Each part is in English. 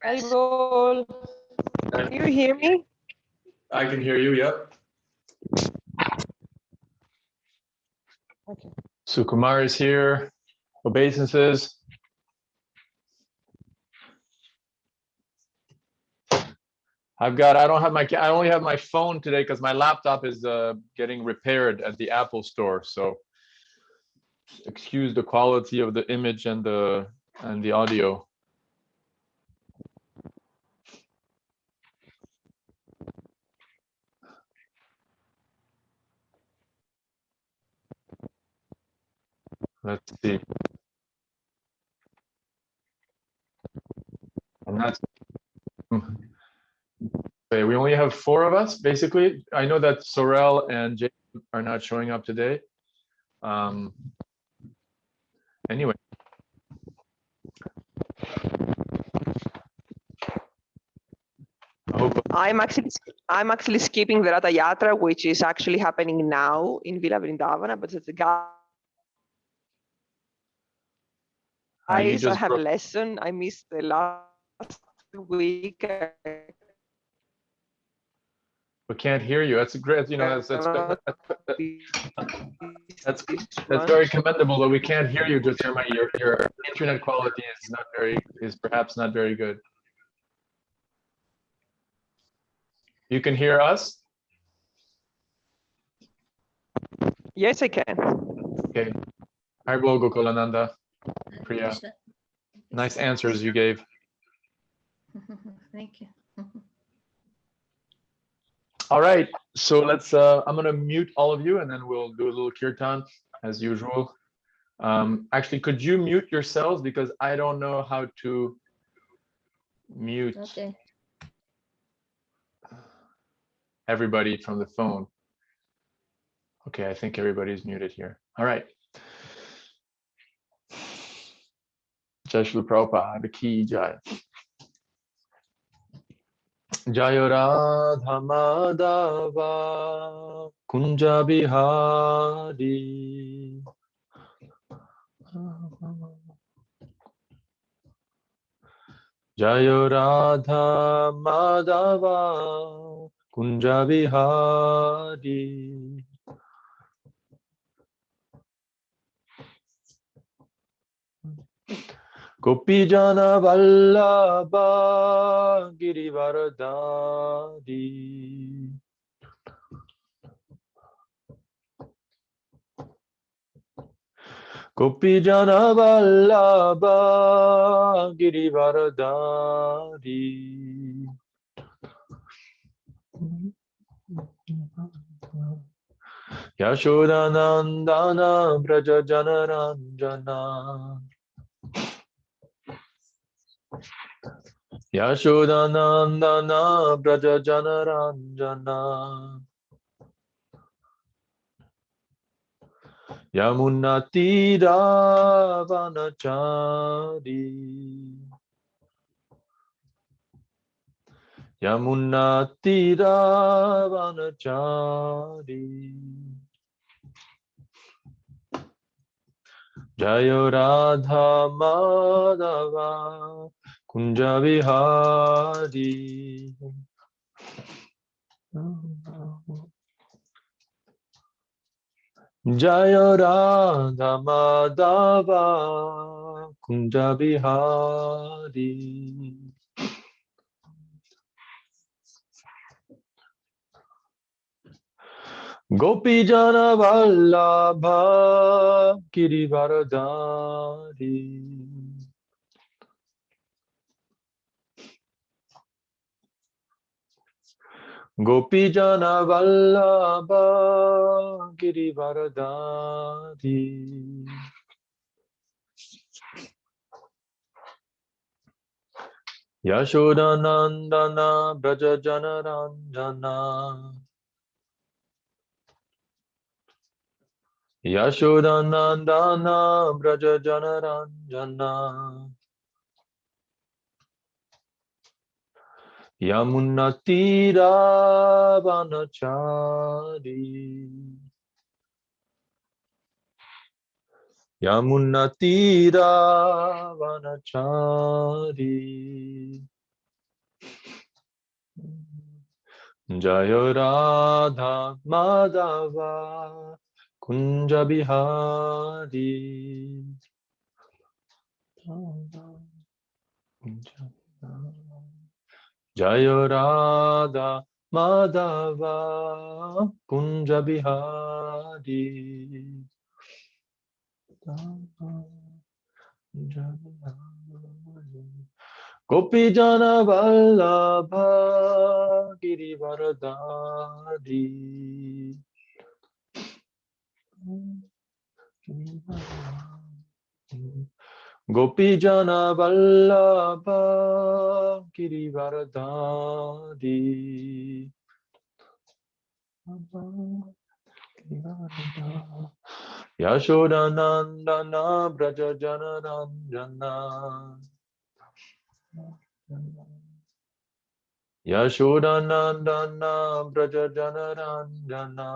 Hi, Bol. Can you hear me? I can hear you, yep. Okay. Sukumar is here. Obeisances. I only have my phone today because my laptop is getting repaired at the Apple store. So excuse the quality of the image and the audio. Let's see. And that's okay, we only have 4 of us, basically. I know that Sorel and Jake are not showing up today. Anyway. I'm actually skipping the Ratha Yatra, which is actually happening now in Villa Vrindavana, but the guys I have a lesson. I missed the last week. We can't hear you. That's great. You know, that's very commendable, but we can't hear you. Just your internet quality is perhaps not very good. You can hear us? Yes, I can. Okay. Haribo Gokulananda, Priya. Nice answers you gave. Thank you. All right, so let's. I'm gonna mute all of you, and then we'll do a little kirtan as usual. Actually, could you mute yourselves because I don't know how to mute everybody from the phone. Okay, I think everybody's muted here. All right. Jai Shri Prabhupada ki jai. Jayo Radha Madhava Kunja Bihari. Jayo Radha Madhava Kunja Bihari. Gopijana Vallabha Girivaradari. Gopijana Vallabha Girivaradari. Yashodanandana Braja Janaranjana. Yashodanandana Braja Janaranjana. Yamunatira Vanachari. Yamunatira Vanachari. Jayo Radha Madhava Kunja Vihari. Jayo Radha Madhava Kunja Vihari. Gopijana Vallabha Girivaradari. Gopijana Vallabha Girivaradari. Yashodanandana Braja Janaranjana. Yashodanandana Braja Janaranjana. Yamunatira Vanachari. Yamunatira vanachari. Jaya Radha Madhava Kunja Bihari. Jaya Radha Madhava Kunja Bihari. Gopi Jana Vallabha Girivaradari. Gopi Jana Vallabha Girivaradari. Yashodanandana Braja Janaranjana. Yashodanandana Braja Janaranjana.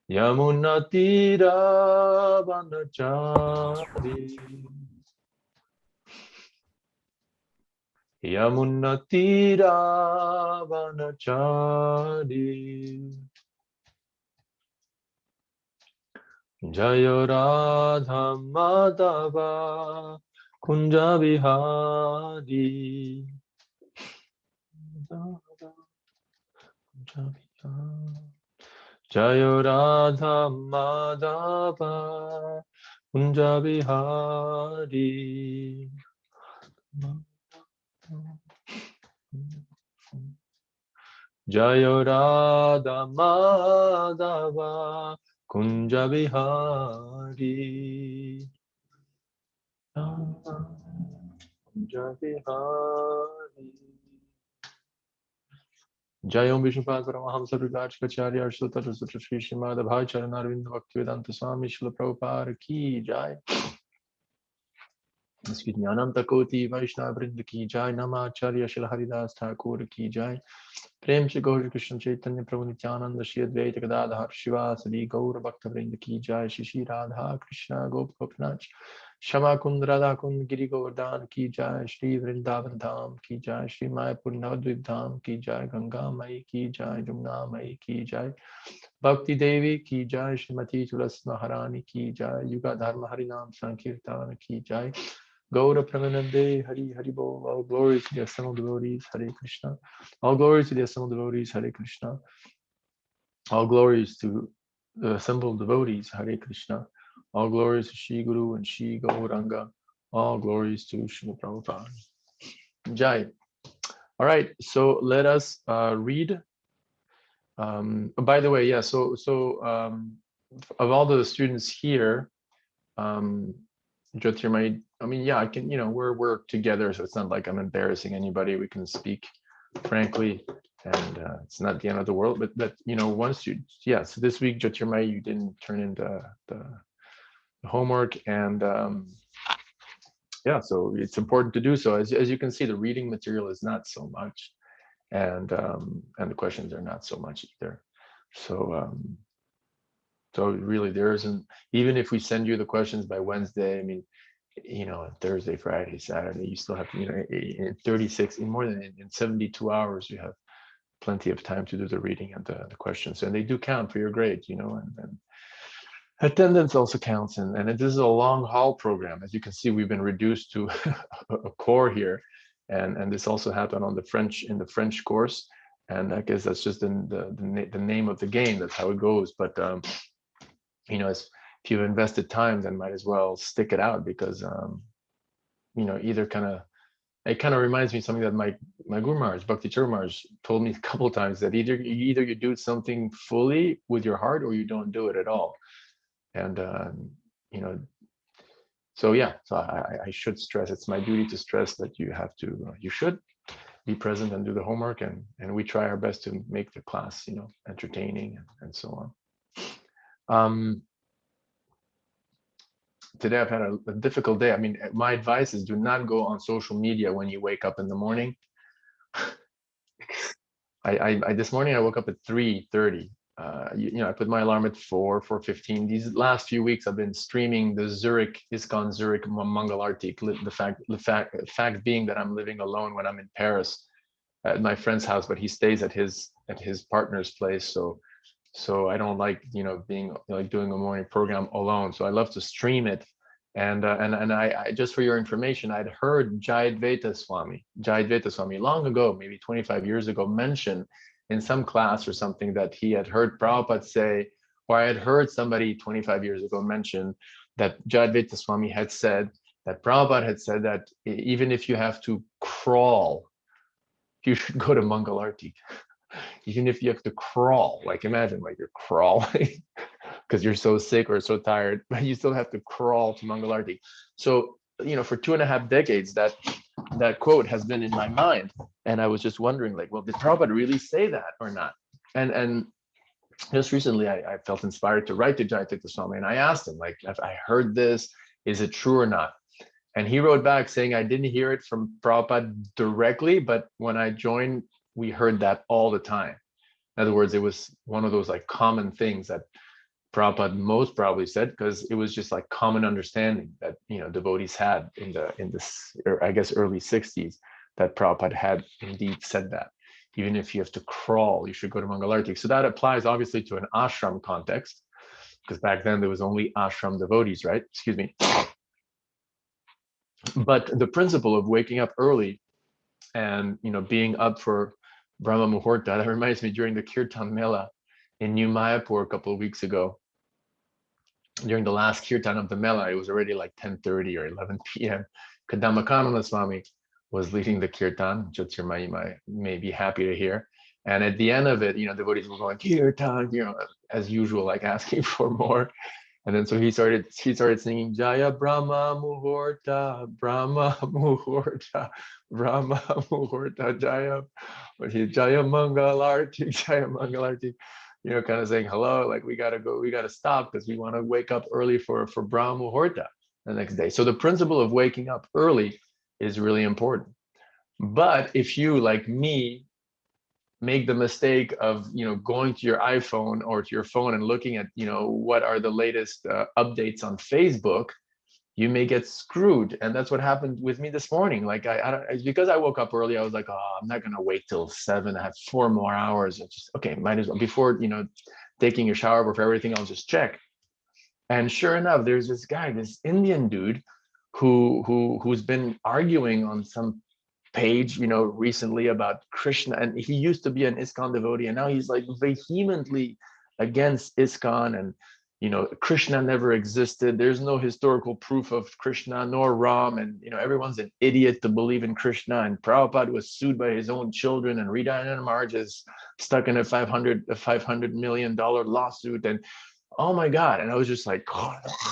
Yamunatira Vanachari. Yamunatira Vanachari. Jaya Radha Madhava Kunja Vihari. Jaya Radha Madhava Kunja Vihari. Jaya Radha Madhava Kunja Vihari. Kunja Vihari. Jai Om Vishnupada Paramahamsa Rudachkacharya Sutta Sutra Sri Srimad Bhacharana Arvind Bhaktivedanta Swami Srila Prabhupada Ki Jai. Excuse me, Ananta Koti Vaishnava Vrinda Ki Jai, Namacharya Srila Haridas Thakur Ki Jai. Prem Shri Gaur Krishna Chaitanya Prabhu Nityananda Shri Advaita Gadadhar Shivasadi Gaur Bhakta Vrinda Ki Jai, Shri Radha Krishna Gop Gopinath Shama Kund Radha Kund Giri Govardhan Ki Jai, Shri Vrindavan Dham Ki Jai, Shri Mayapur Navadvip Dham Ki Jai, Ganga Mai Ki Jai, Jumna Mai Ki Jai, Bhakti Devi Ki Jai, Shrimati Tulas Maharani Ki Jai, Yuga Dharma Harinam Sankirtan Ki Jai, Gaura Pramanande Hari Hari Bol. All glories to the assembled devotees, Hare Krishna. All glories to the assembled devotees, Hare Krishna. All glories to the assembled devotees, Hare Krishna. All glories to Shri Guru and Shri Gauranga. All glories to Srila Prabhupada. Jai. All right, so let us read. By the way, yeah, so of all the students here, Jyotirmay, I mean, yeah, I can, we're together, so it's not like I'm embarrassing anybody. We can speak frankly, and it's not the end of the world. But once you, yeah. So this week, Jyotirmay, you didn't turn in the homework, and yeah, so it's important to do so. As you can see, the reading material is not so much, and the questions are not so much either. So really, there isn't, even if we send you the questions by Wednesday, I mean, Thursday, Friday, Saturday, you still have, in 36, in more than in 72 hours, you have plenty of time to do the reading and the questions, and they do count for your grade, and attendance also counts. And this is a long haul program. As you can see, we've been reduced to a core here, and this also happened on the French course, and I guess that's just the name of the game. That's how it goes. But if you've invested time, then might as well stick it out, because either it kind of reminds me of something that my Guru Maharaj, Bhakti Charu Maharaj, told me a couple of times, that either you do something fully with your heart, or you don't do it at all. And so yeah, so I should stress, it's my duty to stress that you should be present and do the homework, and we try our best to make the class entertaining and so on. Today I've had a difficult day. I mean, my advice is, do not go on social media when you wake up in the morning. I this morning I woke up at 3:30, I put my alarm at 4:15. These last few weeks, I've been streaming the ISKCON Zurich Mangal Artik. The fact being that I'm living alone when I'm in Paris at my friend's house, but he stays at his partner's place. So I don't like, being like doing a morning program alone. So I love to stream it. And I just for your information, I'd heard Jayadvaita Swami long ago, maybe 25 years ago, mention in some class or something that he had heard Prabhupada say, or I had heard somebody 25 years ago mention that Jayadvaita Swami had said that Prabhupada had said that even if you have to crawl, you should go to Mangal Arti. Even if you have to crawl, like imagine like you're crawling because you're so sick or so tired, but you still have to crawl to Mangal Arti. So, for 2.5 decades, that quote has been in my mind. And I was just wondering, like, well, did Prabhupada really say that or not? And just recently, I felt inspired to write to Jayatita Swami, and I asked him, like, have I heard this? Is it true or not? And he wrote back saying, I didn't hear it from Prabhupada directly, but when I joined, we heard that all the time. In other words, it was one of those like common things that Prabhupada most probably said, because it was just like common understanding that devotees had in this, I guess, early 60s, that Prabhupada had indeed said that. Even if you have to crawl, you should go to Mangal Arti. So that applies obviously to an ashram context, because back then there was only ashram devotees, right? Excuse me. But the principle of waking up early and being up for Brahma Muhurta, that reminds me, during the Kirtan Mela in New Mayapur a couple of weeks ago, during the last kirtan of the Mela, it was already like 10:30 or 11 p.m. Kadamakananda Swami was leading the kirtan, Jyotirmayi may be happy to hear. And at the end of it, devotees were going, kirtan, as usual, like asking for more. And then so he started singing Jaya Brahma Muhurta, Brahma Muhurta, Brahma Muhurta, Jaya, but he Jaya Mangalarti, Jaya Mangalarti, kind of saying hello, like we gotta stop because we want to wake up early for Brahma Muhurta the next day. So the principle of waking up early is really important. But if you, like me, make the mistake of going to your iPhone or to your phone and looking at what are the latest updates on Facebook, you may get screwed. And that's what happened with me this morning. Like because I woke up early, I was like, oh, I'm not gonna wait till 7. I have 4 more hours. It's just okay, might as well, before taking a shower, before everything, I'll just check. And sure enough, there's this guy, this Indian dude who's been arguing on some page recently about Krishna, and he used to be an ISKCON devotee, and now he's like vehemently against ISKCON, and Krishna never existed, there's no historical proof of Krishna nor Ram, and everyone's an idiot to believe in Krishna, and Prabhupada was sued by his own children, and Hridayananda Maharaj is stuck in a $500 million lawsuit, and oh my God. And I was just like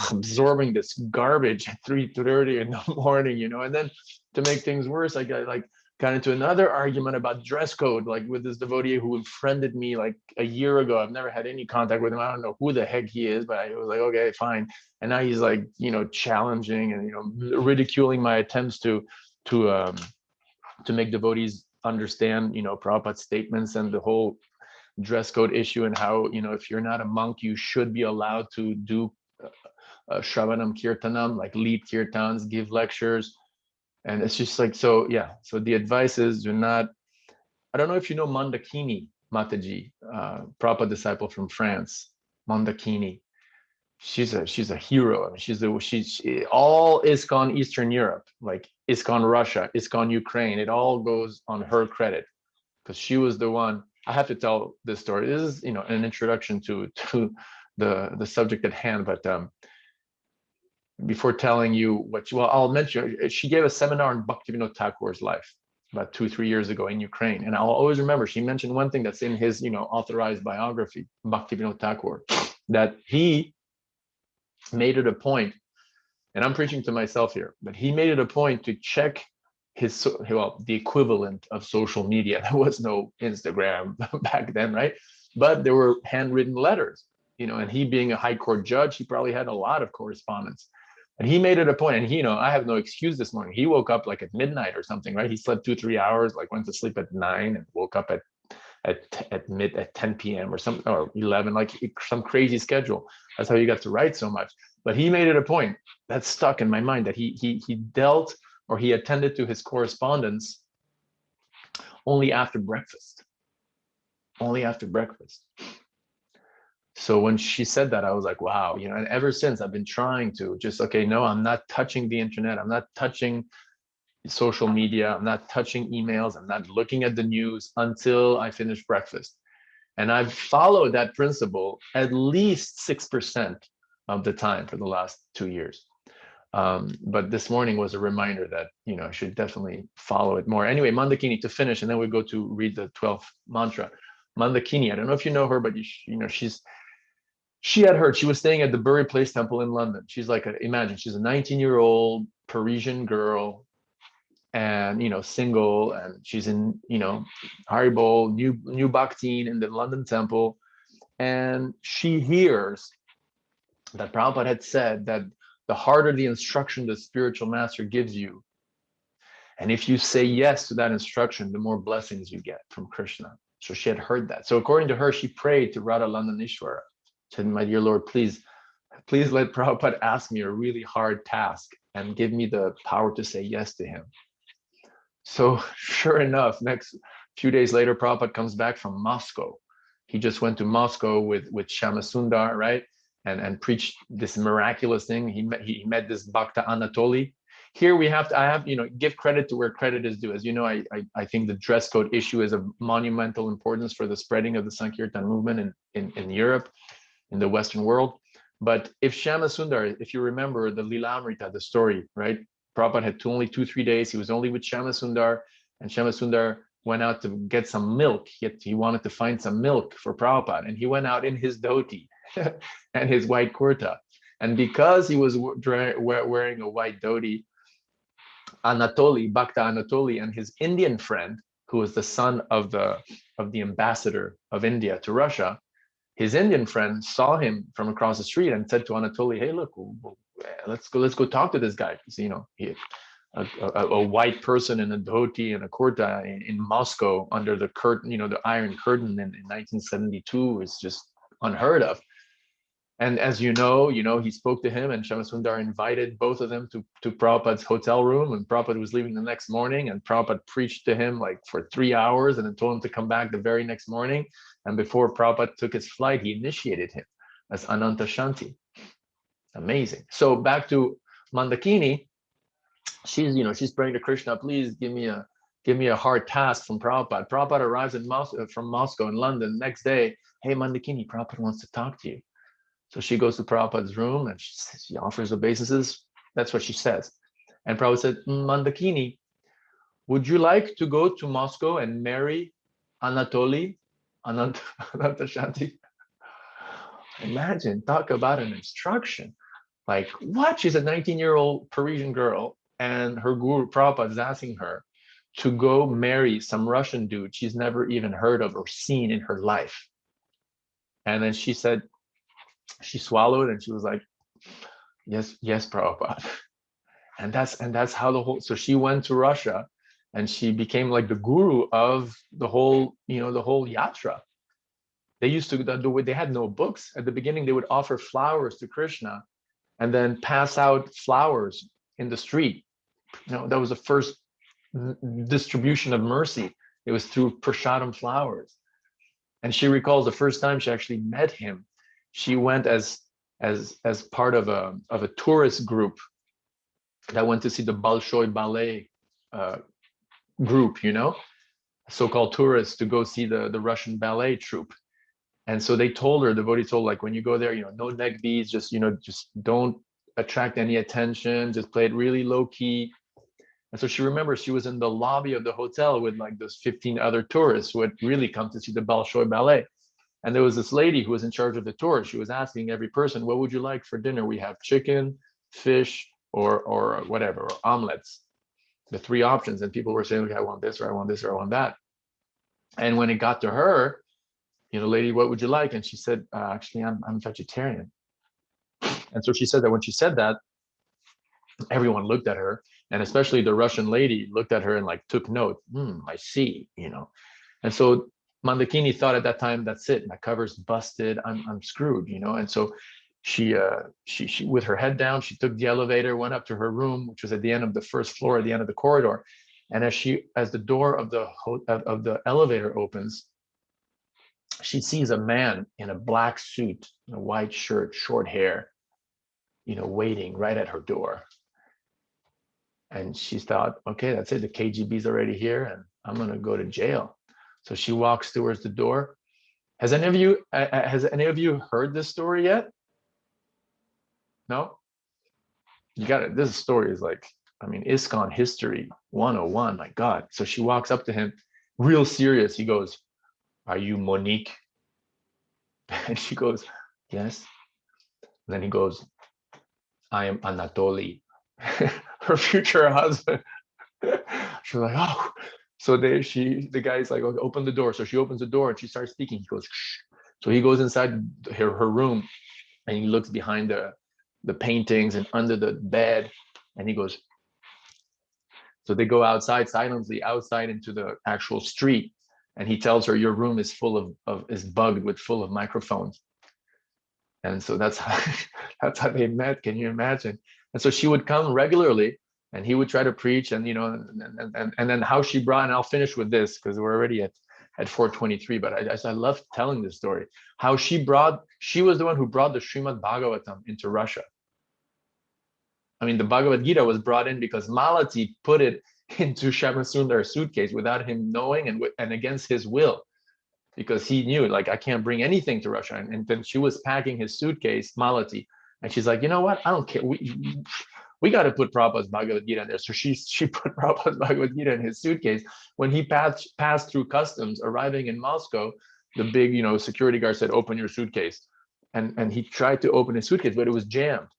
absorbing this garbage at 3:30 in the morning, and then to make things worse, I got into another argument about dress code, like with this devotee who friended me like a year ago. I've never had any contact with him. I don't know who the heck he is, but I was like, okay, fine. And now he's like, challenging and, ridiculing my attempts to make devotees understand, Prabhupada's statements and the whole dress code issue, and how if you're not a monk, you should be allowed to do Shravanam Kirtanam, like lead kirtans, give lectures. And it's just like, so yeah, so the advice is, do not, I don't know if you know Mandakini Mataji, Prabhupada disciple from France. Mandakini, she's a hero. I mean, she's all ISKCON Eastern Europe, like ISKCON Russia, ISKCON Ukraine, it all goes on her credit, because she was the one. I have to tell this story. This is, an introduction to the subject at hand. But before telling you I'll mention, she gave a seminar on Bhaktivinoda Thakur's life about 2-3 years ago in Ukraine. And I'll always remember, she mentioned one thing that's in his, authorized biography, Bhaktivinoda Thakur, that he made it a point, and I'm preaching to myself here, but he made it a point to check the equivalent of social media. There was no Instagram back then, right? But there were handwritten letters, and he being a high court judge, he probably had a lot of correspondence. And he made it a point, and I have no excuse this morning. He woke up like at midnight or something, right? He slept 2-3 hours, like went to sleep at 9 and woke up at at 10 p.m. or 11, like some crazy schedule. That's how he got to write so much. But he made it a point that stuck in my mind, that he dealt, or he attended to his correspondence only after breakfast. Only after breakfast. So when she said that, I was like, wow, and ever since I've been trying to just, okay, no, I'm not touching the internet. I'm not touching social media. I'm not touching emails. I'm not looking at the news until I finish breakfast. And I've followed that principle at least 6% of the time for the last 2 years. But this morning was a reminder that, I should definitely follow it more. Anyway, Mandakini, to finish, and then we go to read the 12th mantra. Mandakini, I don't know if you know her, but she had heard, she was staying at the Bury Place Temple in London. She's like, imagine, she's a 19-year-old Parisian girl, and single, and she's in Haribol, new Bhaktin in the London temple, and she hears that Prabhupada had said that the harder the instruction the spiritual master gives you, and if you say yes to that instruction, the more blessings you get from Krishna. So she had heard that. So according to her, she prayed to Radha Landanishwara, said, my dear Lord, please let Prabhupada ask me a really hard task and give me the power to say yes to him. So sure enough, next few days later, Prabhupada comes back from Moscow. He just went to Moscow with Shyamasundar, right? And preached this miraculous thing. He met this Bhakta Anatoly. Here I have, give credit to where credit is due. As you know, I think the dress code issue is of monumental importance for the spreading of the Sankirtan movement in Europe, in the Western world. But if Shyamasundar, if you remember the Lilamrita, the story, right? Prabhupada had only 2-3 days. He was only with Shyamasundar, and Shyamasundar went out to get some milk. He wanted to find some milk for Prabhupada, and he went out in his dhoti and his white kurta. And because he was wearing a white dhoti, Anatoly, Bhakta Anatoly, and his Indian friend, who was the son of the ambassador of India to Russia, his Indian friend saw him from across the street and said to Anatoly, "Hey, look, let's go talk to this guy." Because a white person in a dhoti and a kurta in Moscow under the curtain, the Iron Curtain in 1972 is just unheard of. And as you know, he spoke to him, and Shyamasundar invited both of them to Prabhupada's hotel room, and Prabhupada was leaving the next morning, and Prabhupada preached to him like for 3 hours and then told him to come back the very next morning. And before Prabhupada took his flight, he initiated him as Ananta Shanti. Amazing. So back to Mandakini, she's praying to Krishna, please give me a hard task from Prabhupada. Prabhupada arrives from Moscow in London. Next day, hey Mandakini, Prabhupada wants to talk to you. So she goes to Prabhupada's room and she offers obeisances. That's what she says. And Prabhupada said, Mandakini, would you like to go to Moscow and marry Anatoly, Ananta Shanti? Imagine, talk about an instruction. Like, what? She's a 19-year-old Parisian girl, and her guru Prabhupada is asking her to go marry some Russian dude she's never even heard of or seen in her life. And then she said, she swallowed and she was like, yes, Prabhupada. And that's how so she went to Russia and she became like the guru of the whole yatra. They had no books. At the beginning, they would offer flowers to Krishna and then pass out flowers in the street. That was the first distribution of mercy. It was through prasadam flowers. And she recalls the first time she actually met him, she went as part of a tourist group that went to see the Bolshoi ballet group, so-called tourists to go see the Russian ballet troupe. And so they told her, the devotee told, like, when you go there, no neck beads, just don't attract any attention, just play it really low key. And so she remembers she was in the lobby of the hotel with like those 15 other tourists who had really come to see the Bolshoi ballet. And there was this lady who was in charge of the tour. She was asking every person, what would you like for dinner? We have chicken, fish, or whatever, or omelets, the 3 options. And people were saying, okay, I want this, or I want this, or I want that. And when it got to her, lady, what would you like? And she said, actually, I'm vegetarian. And so she said that when she said that, everyone looked at her, and especially the Russian lady looked at her and like took note. I see, And so Mandakini thought at that time, that's it, my cover's busted, I'm screwed, you know. And so she with her head down, she took the elevator, went up to her room, which was at the end of the first floor, at the end of the corridor. And as the door of the elevator opens, she sees a man in a black suit, a white shirt, short hair, you know, waiting right at her door. And she thought, okay, that's it, the KGB's already here and I'm gonna go to jail. So she walks towards the door. Has any of you heard this story yet? No? You got it. This story is like, I mean, ISKCON history 101, my God. So she walks up to him, real serious. He goes, are you Monique? And she goes, yes. And then he goes, I am Anatoly, her future husband. She's like, oh. So the guy's like, okay, open the door. So she opens the door and she starts speaking. He goes, shh. So he goes inside her room and he looks behind the paintings and under the bed. And he goes, so they go outside silently, outside into the actual street. And he tells her, your room is is bugged with full of microphones. And so that's how they met. Can you imagine? And so she would come regularly and he would try to preach, and, you know, and then how she brought, and I'll finish with this because we're already at 4:23, but I love telling this story, how she was the one who brought the Srimad Bhagavatam into Russia. I mean, the Bhagavad Gita was brought in because Malati put it into Shamasundar's suitcase without him knowing and against his will, because he knew, like, I can't bring anything to Russia. And then she was packing his suitcase, Malati, and she's like, you know what? I don't care. We got to put Prabhupada's Bhagavad Gita in there. So she put Prabhupada's Bhagavad Gita in his suitcase. When he passed through customs, arriving in Moscow, the big, you know, security guard said, open your suitcase. And he tried to open his suitcase, but it was jammed.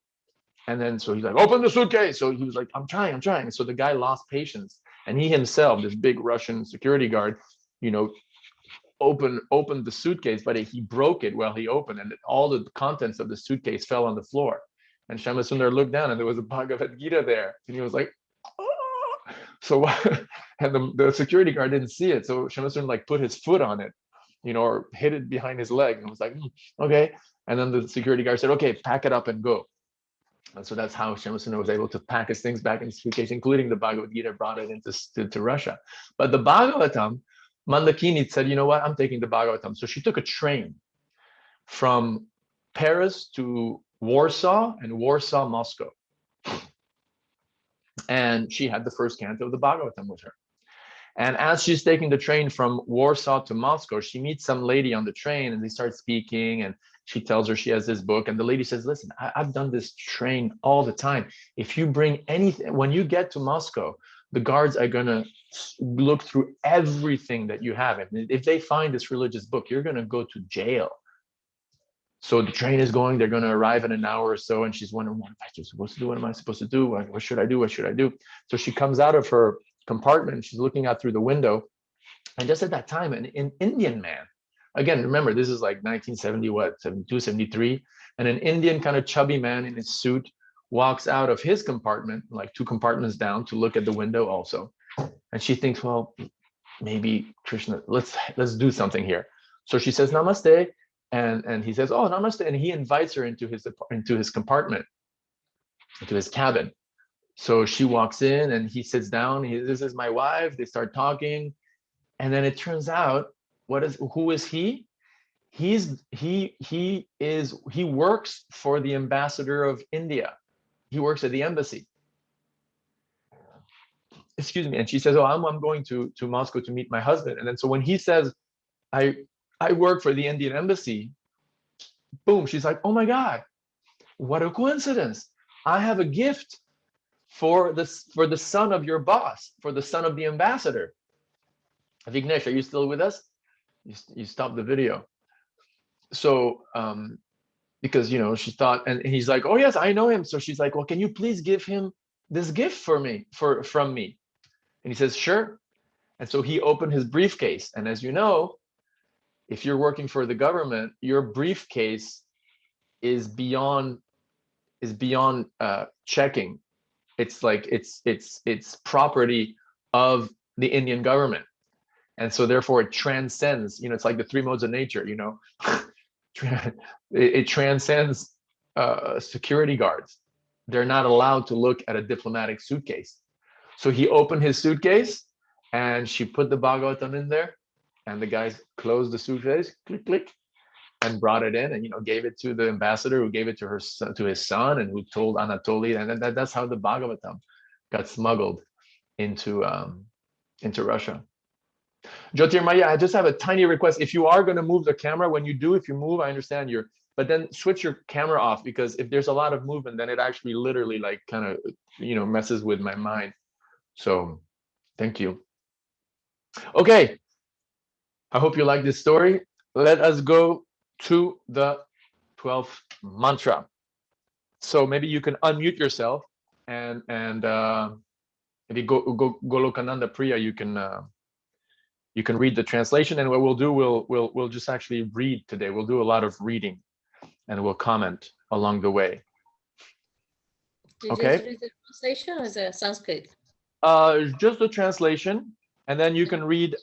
And then so he's like, open the suitcase. So he was like, I'm trying. And so the guy lost patience. And he himself, this big Russian security guard, you know, opened the suitcase, but he broke it while he opened, and all the contents of the suitcase fell on the floor. And Shamasundar looked down, and there was a Bhagavad Gita there, and he was like, oh. So, and the security guard didn't see it, so Shamasundar like put his foot on it, you know, or hit it behind his leg, and was like, okay. And then the security guard said, okay, pack it up and go. And so that's how Shamasundar was able to pack his things back in his suitcase, including the Bhagavad Gita, brought it into Russia. But the Bhagavatam, Mandakini said, you know what, I'm taking the Bhagavatam. So she took a train from Paris to Warsaw, and Warsaw, Moscow. And she had the first canto of the Bhagavatam with her. And as she's taking the train from Warsaw to Moscow, she meets some lady on the train, and they start speaking, and she tells her she has this book. And the lady says, listen, I've done this train all the time. If you bring anything, when you get to Moscow, the guards are going to look through everything that you have. And if they find this religious book, you're going to go to jail. So the train is going, they're going to arrive in an hour or so. And she's wondering, what am I supposed to do? What am I supposed to do? What should I do? What should I do? So she comes out of her compartment. She's looking out through the window. And just at that time, an Indian man, again, remember, this is like 1970, 72, 73. And an Indian kind of chubby man in his suit walks out of his compartment, like 2 compartments down, to look at the window also. And she thinks, well, maybe Krishna, let's do something here. So she says, namaste. And he says, oh, namaste. And he invites her into his compartment, into his cabin. So she walks in and he sits down. This is my wife. They start talking. And then it turns out, who is he? He works for the ambassador of India. He works at the embassy. Excuse me. And she says, oh, I'm going to Moscow to meet my husband. And then so when he says, I work for the Indian embassy, boom, she's like, oh my God, what a coincidence. I have a gift for the son of your boss, for the son of the ambassador. Vignesh, are you still with us? You stopped the video. So because, you know, she thought, and he's like, oh yes, I know him. So she's like, well, can you please give him this gift from me? And he says, sure. And so he opened his briefcase. And as you know, if you're working for the government, your briefcase is beyond checking. It's like it's property of the Indian government. And so therefore it transcends, it's like the three modes of nature, it transcends security guards. They're not allowed to look at a diplomatic suitcase. So he opened his suitcase and she put the Bhagavatam in there, and the guys closed the suitcase, click, click, and brought it in, and gave it to the ambassador, who gave it to his son, and who told Anatoly, and that's how the Bhagavatam got smuggled into Russia. Jyotirmaya, I just have a tiny request. If you are going to move the camera, when you do, if you move, I understand but then switch your camera off, because if there's a lot of movement, then it actually literally like kind of, messes with my mind. So thank you. Okay. I hope you like this story. Let us go to the 12th mantra. So maybe you can unmute yourself, and if you go Golokananda Priya, you can read the translation. And what we'll do, we'll just actually read today. We'll do a lot of reading, and we'll comment along the way. Did Okay. you read the translation or the Sanskrit? Just the translation, and then you can read